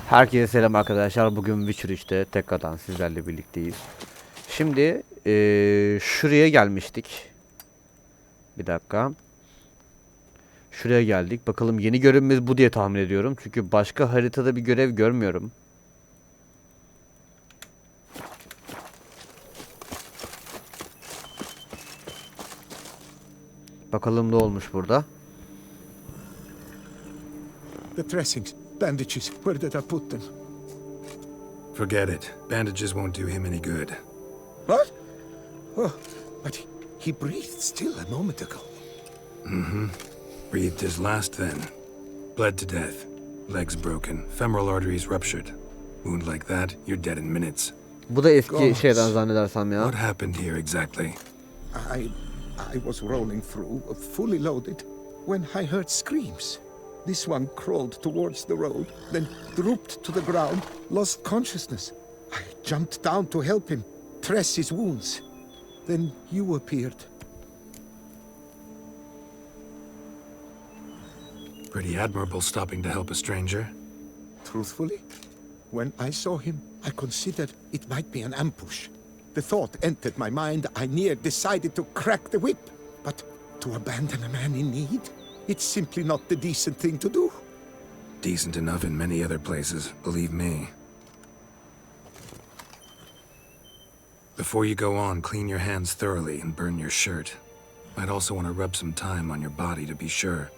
Herkese selam arkadaşlar. Bugün Witcher 3'te tekrardan sizlerle birlikteyiz. Şimdi şuraya gelmiştik. Bir dakika. Şuraya geldik. Bakalım yeni görevimiz bu diye tahmin ediyorum. Çünkü başka haritada bir görev görmüyorum. Bakalım ne olmuş burada. The dressings, bandages, where did I put them? Forget it. Bandages won't do him any good. What? Oh, but he breathed still a moment ago. Breathed his last then. Bled to death. Legs broken. Femoral arteries ruptured. Wound like that, you're dead in minutes. Bu da eski Gosh. şeyden zannedersem ya. What happened here exactly? I was rolling through, fully loaded, when I heard screams. This one crawled towards the road, then drooped to the ground, lost consciousness. I jumped down to help him, dress his wounds. Then you appeared. Pretty admirable stopping to help a stranger. Truthfully, when I saw him, I considered it might be an ambush. The thought entered my mind, I near decided to crack the whip. But to abandon a man in need? It's simply not the decent thing to do. Decent enough in many other places, believe me. Before you go on, clean your hands thoroughly and burn your shirt. Might also want to rub some thyme on your body to be sure.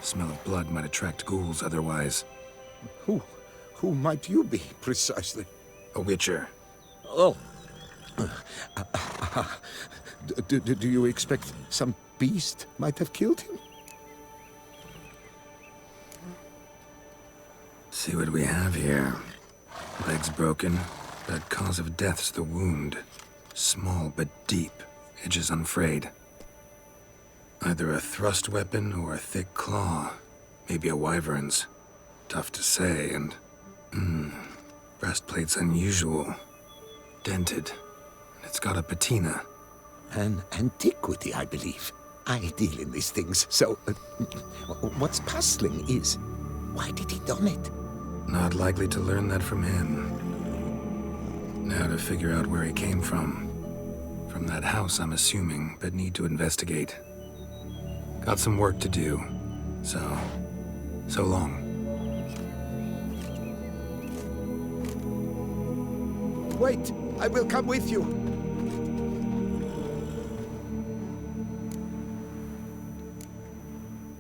Smell of blood might attract ghouls otherwise. Who might you be, precisely? A witcher. Oh. Do you expect some beast might have killed him? See what we have here. Legs broken, but cause of death's the wound. Small but deep, edges unfrayed. Either a thrust weapon or a thick claw. Maybe a wyvern's. Tough to say, and... breastplate's unusual. Dented. And it's got a patina. An antiquity, I believe. I deal in these things, so... what's puzzling is, why did he don it? Not likely to learn that from him. Now to figure out where he came from. From that house, I'm assuming, but need to investigate. Got some work to do. So long. Wait, I will come with you.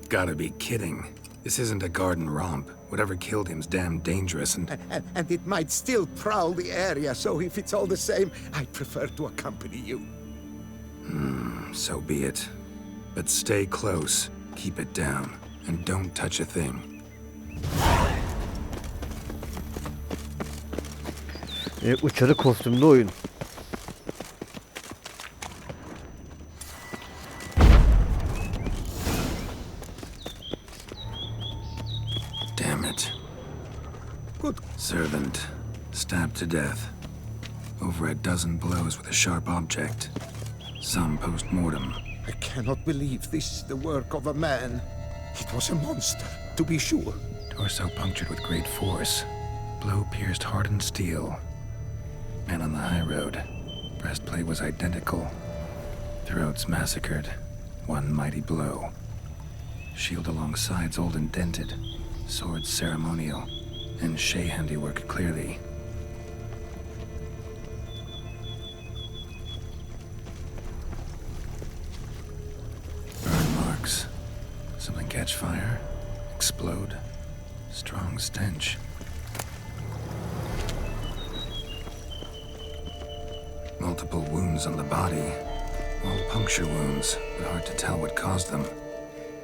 Gotta be kidding. This isn't a garden romp. Whatever killed him's damn dangerous and... And it might still prowl the area, so if it's all the same, I prefer to accompany you. So be it. But stay close, keep it down, and don't touch a thing. Uçarı kostümlü oyun. Damn it. Good. Servant, stabbed to death. Over a dozen blows with a sharp object. Some post-mortem. I cannot believe this is the work of a man. It was a monster, to be sure. Torso punctured with great force. Blow pierced hardened steel. Man on the high road. Breastplate was identical. Throats massacred. One mighty blow. Shield along sides old and dented. Sword ceremonial. And Shay handiwork clearly. Burn marks. Something catch fire. Explode. Strong stench. Multiple wounds on the body. All puncture wounds, but hard to tell what caused them.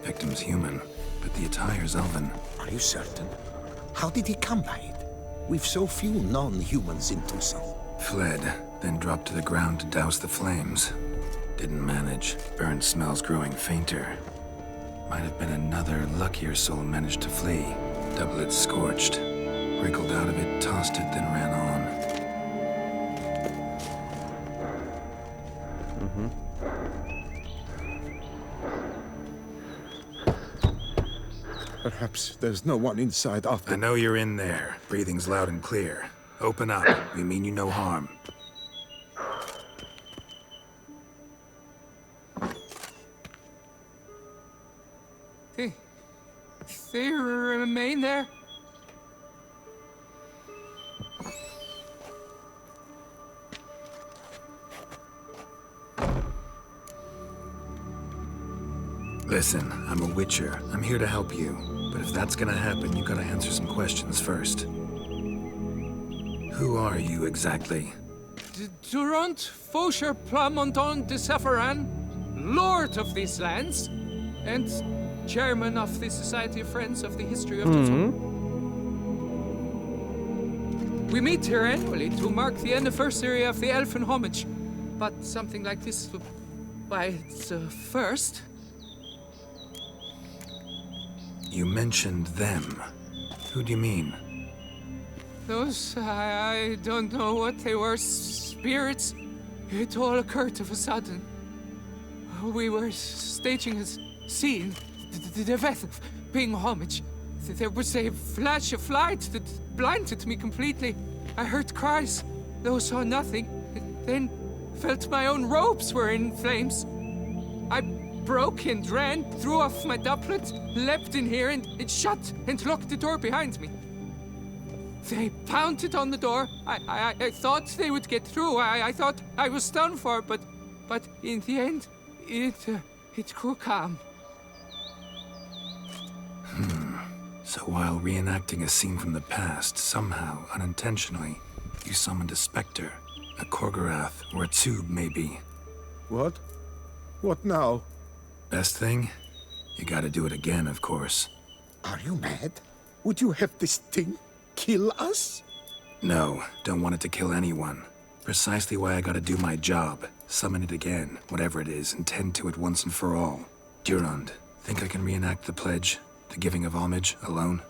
Victim's human, but the attire's elven. Are you certain? How did he come by it? We've so few non-humans in Tucson. Fled, then dropped to the ground to douse the flames. Didn't manage. Burnt smells growing fainter. Might have been another luckier soul managed to flee. Doublet scorched. Wriggled out of it, tossed it, then ran on. Perhaps there's no one inside after. I know you're in there. Breathing's loud and clear. Open up. We mean you no harm. They remain there? Listen, I'm a witcher. I'm here to help you. But if that's gonna happen, you gotta answer some questions first. Who are you exactly? Durant Faucher Plamondon de Safaran, Lord of these lands, and Chairman of the Society of Friends of the History of Tucson. We meet here annually to mark the anniversary of the Elfin Homage, but something like this by its first. You mentioned them. Who do you mean? Those, I don't know what they were, spirits. It all occurred of a sudden. We were staging a scene, the death of paying homage. There was a flash of light that blinded me completely. I heard cries, though saw nothing, then felt my own robes were in flames. I broke and ran, threw off my doublet, leapt in here and it shut and locked the door behind me. They pounded on the door. I thought they would get through. I thought I was done for, but in the end, it grew calm. So while reenacting a scene from the past, somehow, unintentionally, you summoned a specter, a Korgorath, or a tube, maybe. What? What now? Best thing? You gotta do it again, of course. Are you mad? Would you have this thing kill us? No, don't want it to kill anyone. Precisely why I gotta do my job. Summon it again, whatever it is, and tend to it once and for all. Durand, think I can reenact the pledge? The giving of homage, alone?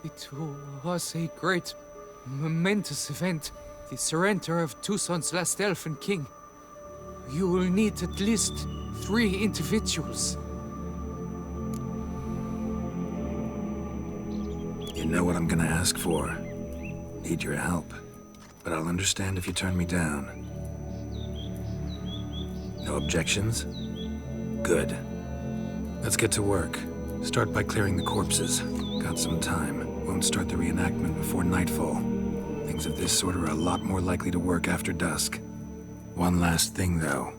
It was a great, momentous event. The surrender of Tucson's last elfin king. You will need at least 3 individuals. You know what I'm gonna ask for. Need your help. But I'll understand if you turn me down. No objections? Good. Let's get to work. Start by clearing the corpses. Got some time. Won't start the reenactment before nightfall. Things of this sort are a lot more likely to work after dusk. One last thing, though.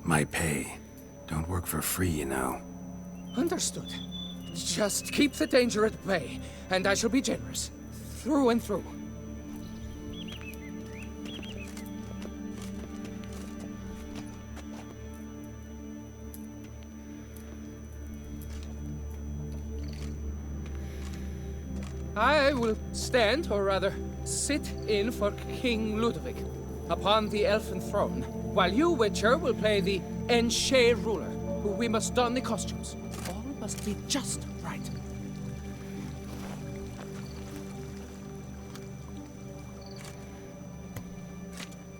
My pay. Don't work for free, you know. Understood. Just keep the danger at bay, and I shall be generous. Through and through. I will stand, or rather, sit in for King Ludovic, upon the elfin throne, while you, Witcher, will play the Enche ruler, who we must don the costumes. All must be just right.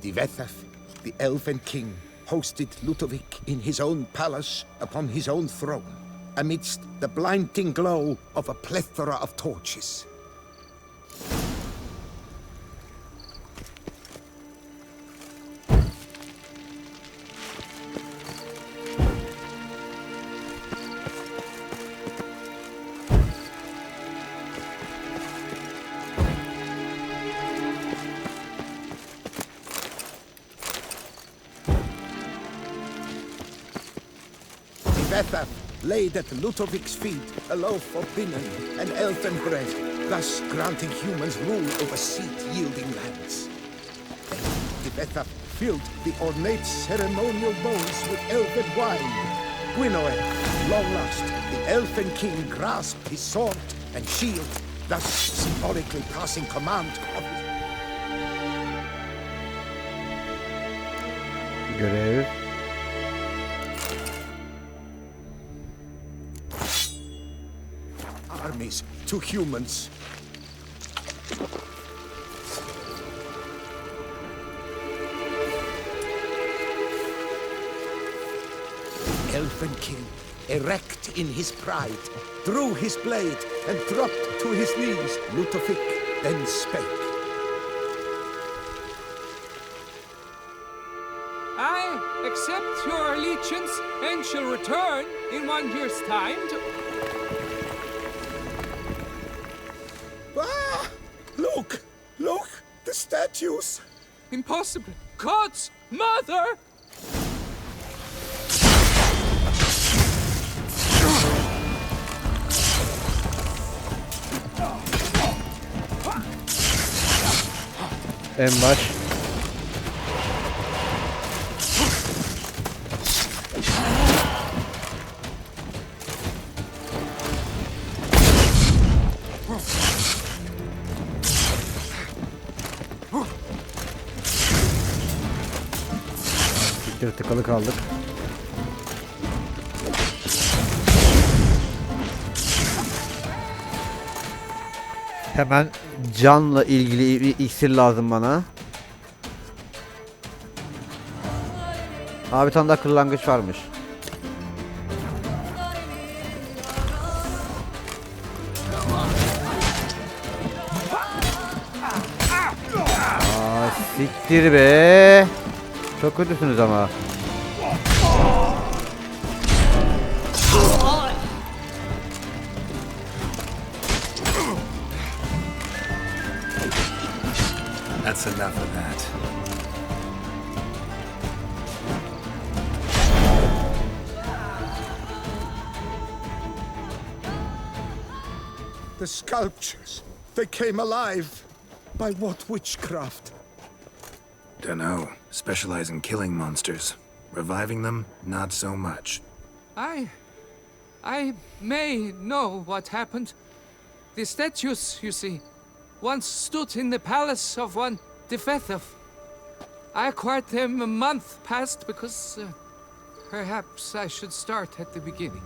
Divethaf, the elven king, hosted Ludovic in his own palace upon his own throne, amidst the blinding glow of a plethora of torches. Divethaf laid at Ludovic's feet a loaf of binnen and elfin bread, thus granting humans rule over seed-yielding lands. Then Divethaf filled the ornate ceremonial bowls with elfin wine. Gwynnoed, long lost, the elfin king grasped his sword and shield, thus symbolically passing command of his... Görev. armies to humans. Elfin King erect in his pride, drew his blade and dropped to his knees. Ludovic then spake. I accept your allegiance and shall return in 1 year's time to... Ah! Look! Look! The statues! Impossible! God's mother! En baş. Bir tıkalı kaldık. Hemen canla ilgili bir iksir lazım bana. Abi bir tane daha kırlangıç varmış. Aa, siktir be. Çok kötüsünüz ama. That's enough of that. The sculptures, they came alive. By what witchcraft? Dunno. Specialize in killing monsters. Reviving them, not so much. I may know what happened. The statues, you see, once stood in the palace of one devamm. I acquired them a month past because perhaps I should start at the beginning.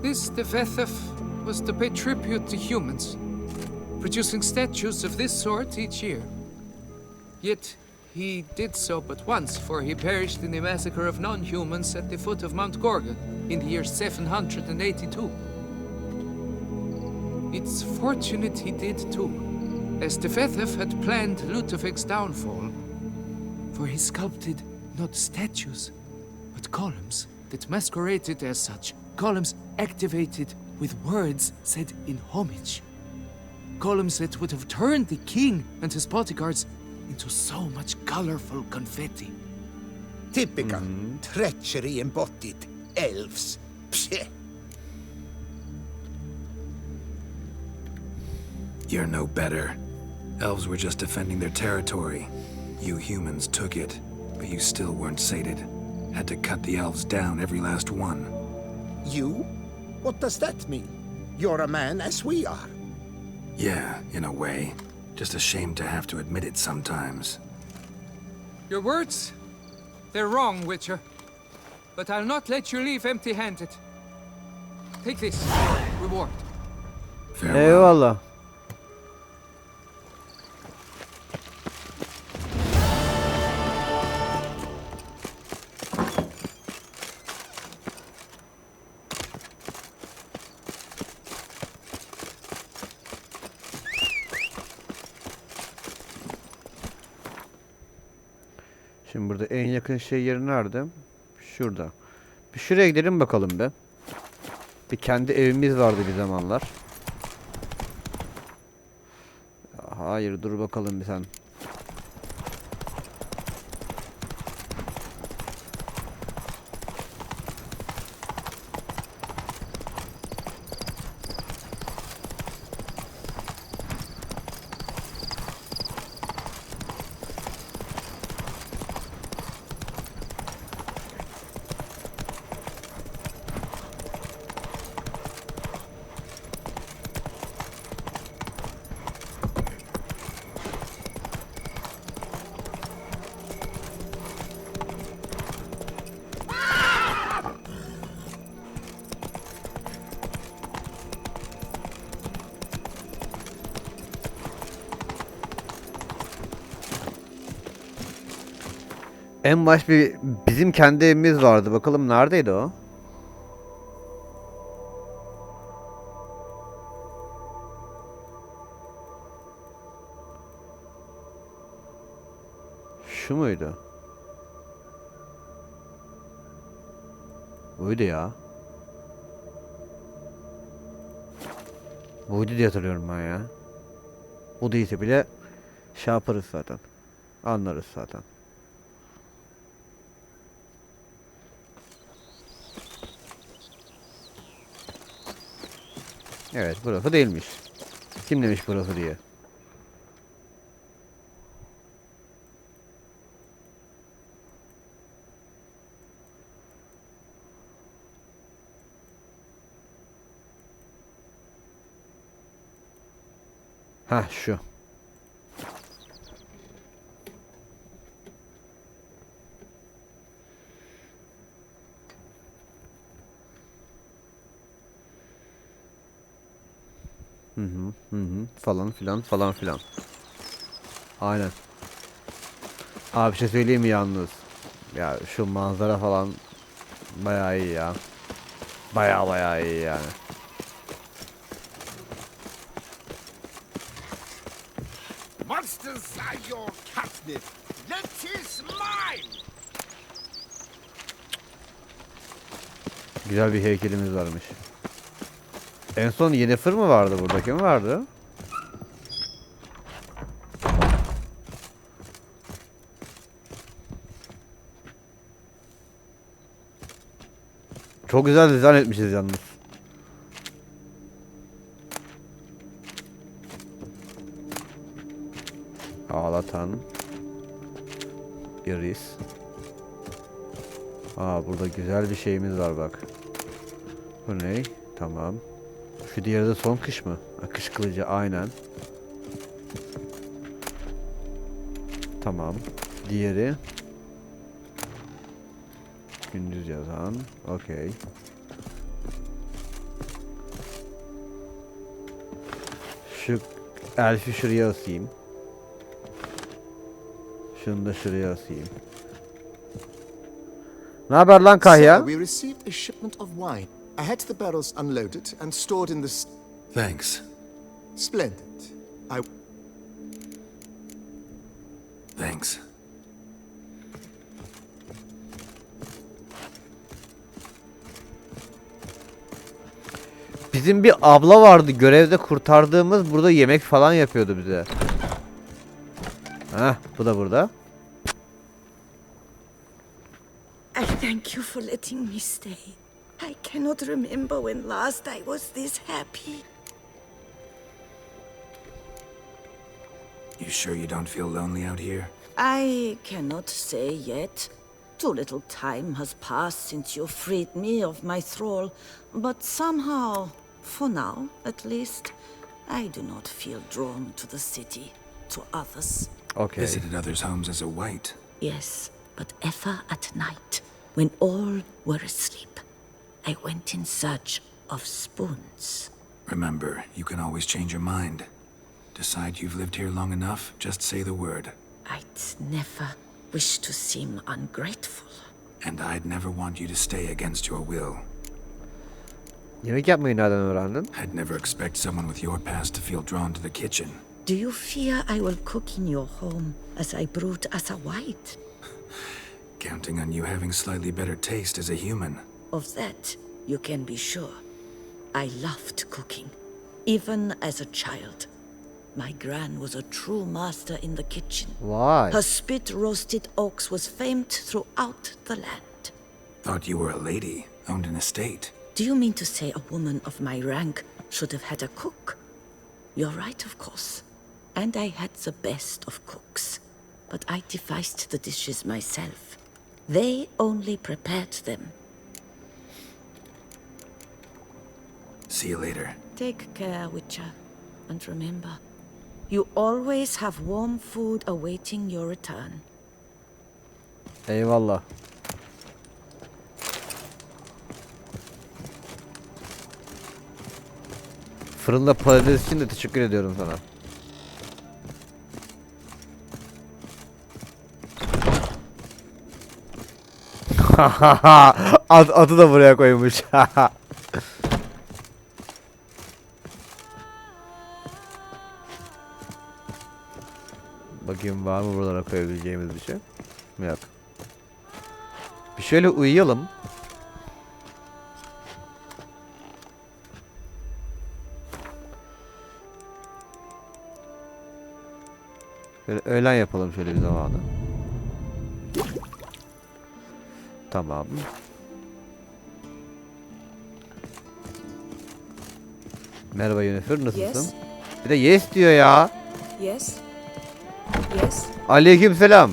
This devamm was to pay tribute to humans, producing statues of this sort each year. Yet he did so but once, for he perished in the massacre of non-humans at the foot of Mount Gorgon in the year 782. It's fortunate he did too, as devamm had planned Ludovic's downfall, for he sculpted not statues, but columns that masqueraded as such. Columns activated with words said in homage. Columns that would have turned the king and his bodyguards into so much colorful confetti. Typical treachery embodied. Elves. Psheh. You're no better. Elves were just defending their territory. You humans took it, but you still weren't sated. Had to cut the elves down, every last one. You? What does that mean? You're a man as we are. Yeah, in a way. Just ashamed to have to admit it sometimes. Your words, they're wrong, Witcher. But I'll not let you leave empty-handed. Take this, reward. Farewell. Eyvallah. Şimdi burada en yakın şey yeri nerede? Şurada. Bir şuraya gidelim bakalım be. Bir kendi evimiz vardı bir zamanlar. Hayır, dur bakalım bir sen. En baş bizim kendi evimiz vardı. Bakalım neredeydi o? Şu muydu? Buydu ya. Buydu diye hatırlıyorum ben ya. Bu değilse bile şey yaparız zaten. Anlarız zaten. Evet, burası değilmiş. Kim demiş burası diye. Ha şu. Falan filan falan filan. Aynen. Abi bir şey söyleyeyim mi yalnız? Ya şu manzara falan bayağı iyi ya. Bayağı iyi yani. Monsters are your catnip. Let is mine. Güzel bir heykelimiz varmış. En son Yennefer mı vardı burada? Kim vardı? Çok güzel dizayn etmişiz yalnız. Ağlatan. Iris. Aa, burada güzel bir şeyimiz var bak. Bu ne? Tamam. Şu diğeri de son kış mı? Ha, kış kılıcı aynen. Tamam. Diğeri. Gündüz yazan. Okey. Şu elfi şuraya asayım. Şunu da şuraya asayım. Ne haber lan Kahya? Sir, we received a shipment of wine. I had the barrels unloaded and stored in the... Thanks. Splendid. Thanks. Bizim bir abla vardı görevde kurtardığımız, burada yemek falan yapıyordu bize. Heh, bu da burada. I thank you for letting me stay. I cannot remember when last I was this happy. You sure you don't feel lonely out here? I cannot say yet. Too little time has passed since you freed me of my thrall, but somehow, for now at least, I do not feel drawn to the city, to others. Okay. Visited others' homes as a white. Yes, but ever at night, when all were asleep, I went in search of spoons. Remember, you can always change your mind. Decide you've lived here long enough, just say the word. I'd never wish to seem ungrateful. And I'd never want you to stay against your will. Yemek yapmayı nereden öğrendin? I'd never expect someone with your past to feel drawn to the kitchen. Do you fear I will cook in your home as I brewed as a white? Counting on you having slightly better taste as a human. Of that, you can be sure. I loved cooking, even as a child. My gran was a true master in the kitchen. Vay. Her spit-roasted oaks was famed throughout the land. Thought you were a lady, owned an estate. Do you mean to say a woman of my rank should have had a cook? You're right, of course. And I had the best of cooks. But I devised the dishes myself. They only prepared them. See you later. Take care, Witcher. And remember, you always have warm food awaiting your return. Eyvallah. Fırında patates için de teşekkür ediyorum sana. Adı da buraya koymuş. Bakayım var mı buralara koyabileceğimiz bir şey? Yok. Bir şöyle uyuyalım. Böyle öğlen yapalım şöyle bir zamanı. Tamam. Merhaba Yennefer, nasılsın? Yes. Bir de yes diyor ya. Yes. Yes. Aleykümselam.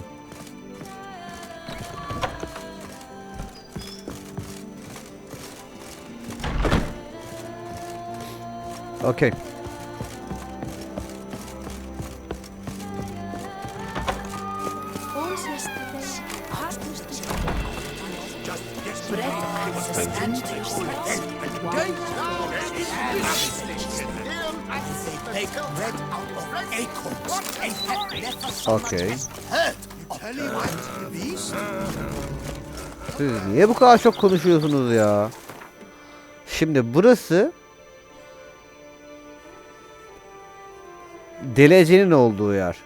Okay. Okay. Siz niye bu kadar çok konuşuyorsunuz ya? Şimdi burası Deli Ece'nin olduğu yer.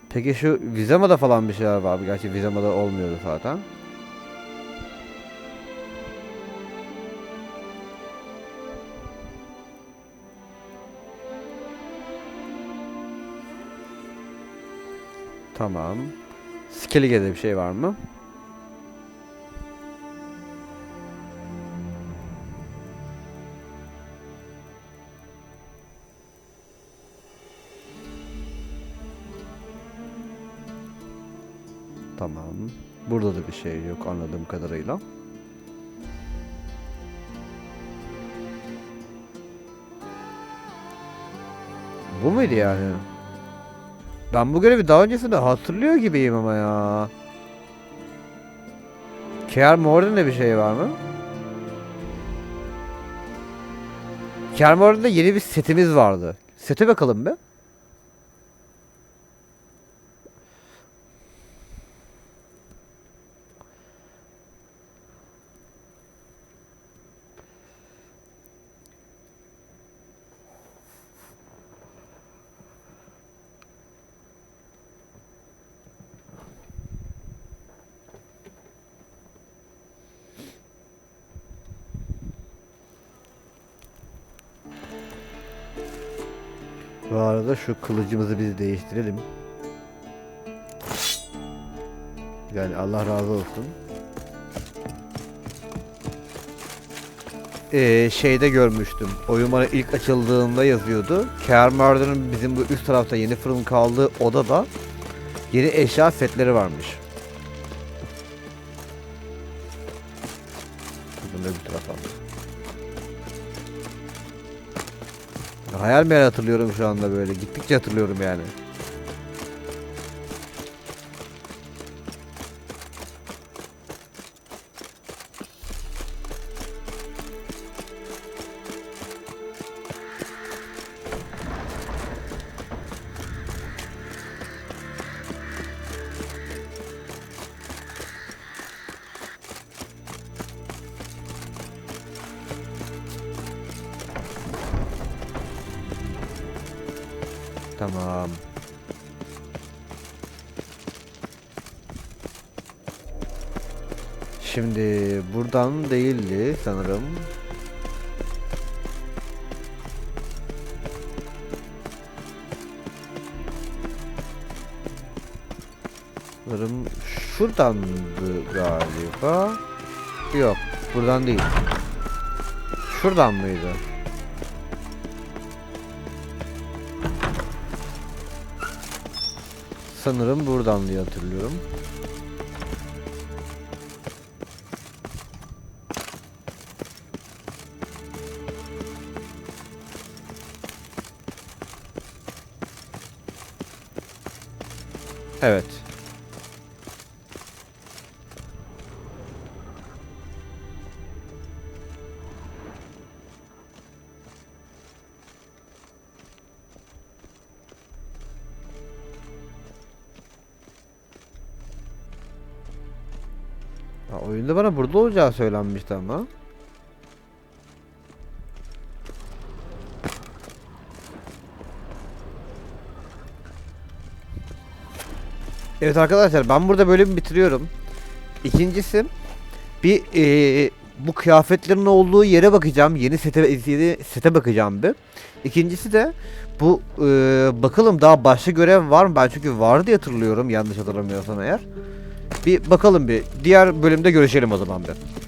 Peki şu Vizama'da falan bir şeyler var mı? Gerçi Vizama'da olmuyordu zaten. Tamam. Skellige'de bir şey var mı? Tamam. Burada da bir şey yok anladığım kadarıyla. Bu muydu yani? Ben bu görevi daha öncesinde hatırlıyor gibiyim ama ya. Keeee Morden'de bir şey var mı? Keeee Morden'de yeni bir setimiz vardı. Sete bakalım bir. Bu arada şu kılıcımızı biz değiştirelim. Yani Allah razı olsun. Şeyde görmüştüm. Oyun bana ilk açıldığında yazıyordu. Keeee Murder'ın bizim bu üst tarafta yeni fırın kaldığı odada yeni eşya setleri varmış. Bunu bir tarafa. Hayal meyal hatırlıyorum şu anda böyle. Gittikçe hatırlıyorum yani. Tamam. Şimdi buradan değildi sanırım. Sanırım şuradandı galiba. Yok, buradan değil. Şuradan mıydı? Sanırım buradan diye hatırlıyorum. Evet. oyunda bana burada olacağı söylenmişti ama. Evet arkadaşlar, ben burada bölümü bitiriyorum. İkincisi bir bu kıyafetlerin olduğu yere bakacağım. Yeni sete bakacağım bir. İkincisi de bu bakalım daha başka görev var mı? Ben çünkü vardı diye hatırlıyorum, yanlış hatırlamıyorsam eğer. Bir bakalım bir. Diğer bölümde görüşelim o zaman bir.